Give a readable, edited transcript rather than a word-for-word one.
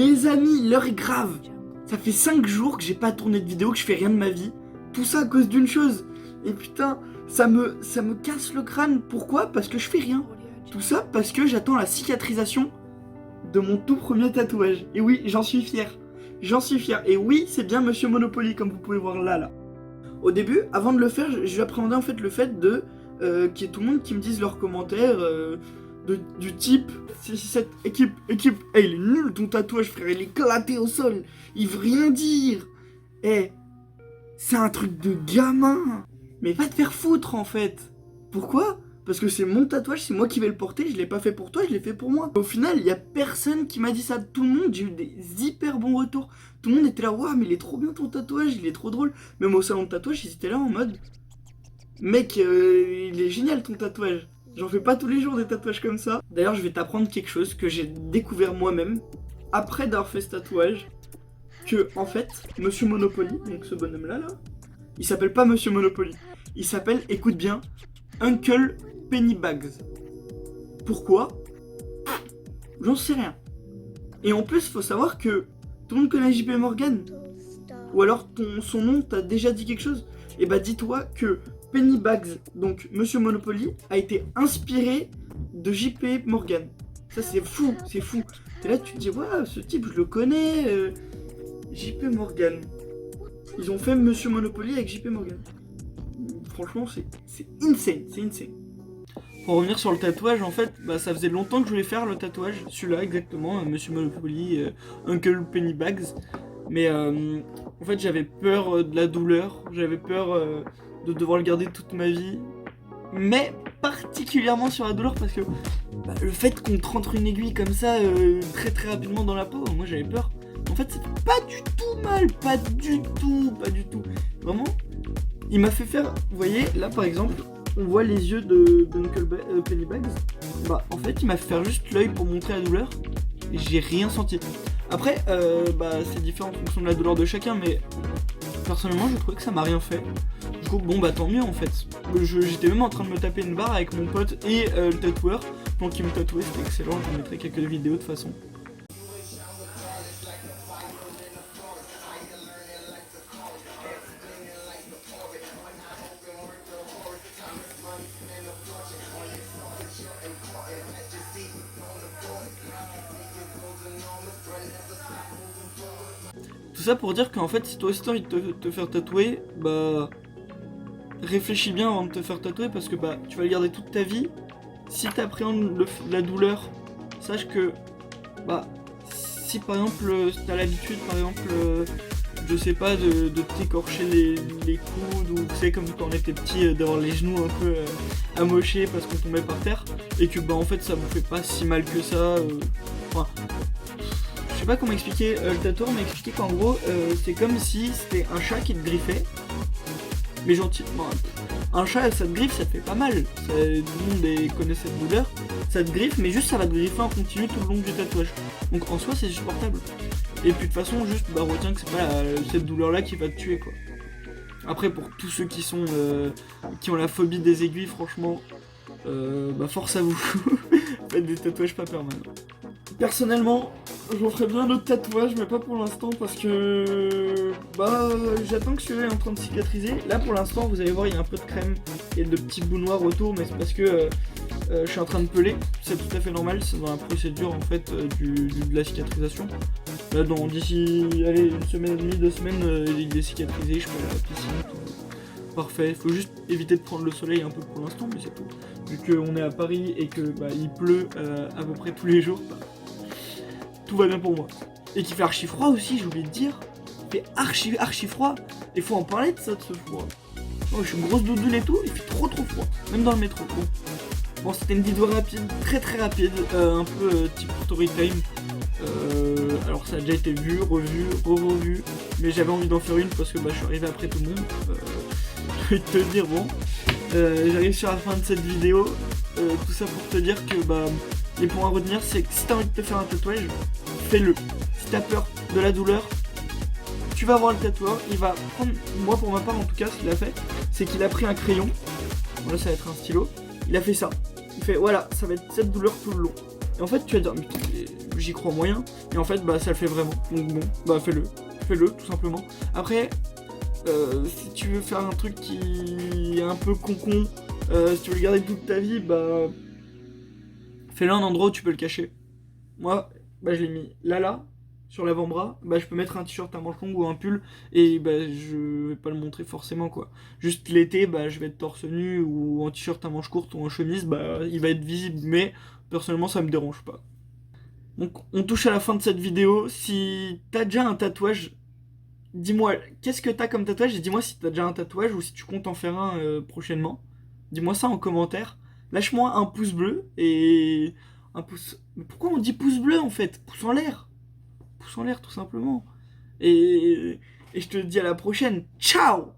Les amis, l'heure est grave. Ça fait 5 jours que j'ai pas tourné de vidéo, que je fais rien de ma vie. Tout ça à cause d'une chose. Et putain, ça me casse le crâne. Pourquoi? Parce que je fais rien. Tout ça parce que j'attends la cicatrisation de mon tout premier tatouage. Et oui, j'en suis fier. J'en suis fier. Et oui, c'est bien Monsieur Monopoly, comme vous pouvez voir là. Au début, avant de le faire, je lui appréhendais en fait le fait de qu'il y ait tout le monde qui me dise leurs commentaires du type si cette équipe, hey, il est nul ton tatouage frère, il est éclaté au sol, il veut rien dire. Eh, c'est un truc de gamin. Mais va te faire foutre en fait. Pourquoi? Parce que c'est mon tatouage, c'est moi qui vais le porter, je l'ai pas fait pour toi, je l'ai fait pour moi. Au final, il y a personne qui m'a dit ça, tout le monde, j'ai eu des hyper bons retours. Tout le monde était là, waouh, mais il est trop bien ton tatouage, il est trop drôle. Même au salon de tatouage, ils étaient là en mode, mec, il est génial ton tatouage. J'en fais pas tous les jours des tatouages comme ça. D'ailleurs, je vais t'apprendre quelque chose que j'ai découvert moi-même, après d'avoir fait ce tatouage, que, en fait, Monsieur Monopoly, donc ce bonhomme-là, il s'appelle pas Monsieur Monopoly. Il s'appelle, écoute bien, Uncle Pennybags. Pourquoi? J'en sais rien. Et en plus, faut savoir que tout le monde connaît JP Morgan. Ou alors son nom t'a déjà dit quelque chose. Et bah dis-toi que Pennybags, donc Monsieur Monopoly, a été inspiré de JP Morgan. Ça c'est fou, c'est fou. Et là tu te dis, ouais, ce type je le connais, JP Morgan. Ils ont fait Monsieur Monopoly avec JP Morgan. Franchement c'est insane, c'est insane. Pour revenir sur le tatouage, en fait, bah, ça faisait longtemps que je voulais faire le tatouage, celui-là exactement, Monsieur Monopoly, Uncle Pennybags. Mais en fait j'avais peur de la douleur, j'avais peur de devoir le garder toute ma vie. Mais particulièrement sur la douleur parce que bah, le fait qu'on te rentre une aiguille comme ça très très rapidement dans la peau, moi j'avais peur. En fait ça fait pas du tout mal, pas du tout. Vraiment, il m'a fait faire, vous voyez là par exemple, on voit les yeux de Uncle Pennybags. Bah en fait il m'a fait faire juste l'œil pour montrer la douleur. Et j'ai rien senti. Après, bah c'est différent en fonction de la douleur de chacun, mais personnellement je trouvais que ça m'a rien fait. Du coup bon bah tant mieux en fait. J'étais même en train de me taper une barre avec mon pote et le tatoueur. Donc il me tatouait, c'était excellent, je vous mettrai quelques vidéos de toute façon. Tout ça pour dire qu'en fait, si toi aussi t'as envie de te faire tatouer, bah réfléchis bien avant de te faire tatouer parce que bah tu vas le garder toute ta vie. Si t'appréhendes la douleur, sache que bah si par exemple t'as l'habitude par exemple je sais pas de t'écorcher les coudes ou tu sais comme quand on était petit d'avoir les genoux un peu amochés parce qu'on tombait par terre et que bah en fait ça vous fait pas si mal que ça. Enfin, je sais pas comment expliquer, le tatoueur m'a expliqué qu'en gros c'est comme si c'était un chat qui te griffait, mais gentil. Bon, un chat ça te griffe, ça te fait pas mal, tout le monde connaît cette douleur, ça te griffe mais juste ça va te griffer en continu tout le long du tatouage. Donc en soi c'est supportable. Et puis de toute façon juste bah retiens que c'est pas cette douleur là qui va te tuer quoi. Après pour tous ceux qui sont qui ont la phobie des aiguilles franchement bah force à vous. Faites des tatouages pas permanents. Personnellement, je ferai bien d'autres tatouages, mais pas pour l'instant parce que bah j'attends que celui-là est en train de cicatriser. Là pour l'instant, vous allez voir, il y a un peu de crème et de petits bouts noirs autour, mais c'est parce que je suis en train de peler. C'est tout à fait normal, c'est dans la procédure en fait de la cicatrisation. Là, d'ici une semaine et demie, 2 semaines, il est cicatrisé, je peux aller à la piscine. Parfait, faut juste éviter de prendre le soleil un peu pour l'instant, mais c'est tout. Vu qu'on est à Paris et que bah, il pleut à peu près tous les jours, bah, tout va bien pour moi. Et qu'il fait archi froid aussi, j'ai oublié de dire. Il fait archi froid. Et faut en parler de ça, de ce froid. Oh, je suis une grosse doudoune et tout, il fait trop froid. Même dans le métro. Bon, c'était une vidéo rapide, très rapide, un peu type story time. Alors ça a déjà été vu, revu, mais j'avais envie d'en faire une parce que bah, je suis arrivé après tout le monde. Je vais te dire bon. J'arrive sur la fin de cette vidéo. Tout ça pour te dire que bah les points à retenir c'est que si t'as envie de te faire un tatouage, fais-le. Si t'as peur de la douleur, tu vas voir le tatoueur, il va prendre, moi pour ma part en tout cas ce qu'il a fait, c'est qu'il a pris un crayon, bon là ça va être un stylo, il a fait ça, il fait voilà, ça va être cette douleur tout le long. Et en fait tu vas dire, mais j'y crois moyen. Et en fait, bah ça le fait vraiment. Donc bon, bah fais-le. Fais-le, tout simplement. Après, si tu veux faire un truc qui est un peu con-con, si tu veux le garder toute ta vie, bah fais-le à un endroit où tu peux le cacher. Moi, bah je l'ai mis là, sur l'avant-bras, bah je peux mettre un t-shirt à manches longues ou un pull, et bah je vais pas le montrer forcément quoi. Juste l'été, bah je vais être torse nu ou en t-shirt à manches courtes ou en chemise, bah il va être visible, mais personnellement ça me dérange pas. Donc on touche à la fin de cette vidéo. Si t'as déjà un tatouage, dis-moi qu'est-ce que t'as comme tatouage et dis-moi si t'as déjà un tatouage ou si tu comptes en faire un prochainement. Dis-moi ça en commentaire. Lâche-moi un pouce bleu et un pouce. Mais pourquoi on dit pouce bleu en fait? Pouce en l'air. Pouce en l'air tout simplement. Et je te dis à la prochaine. Ciao!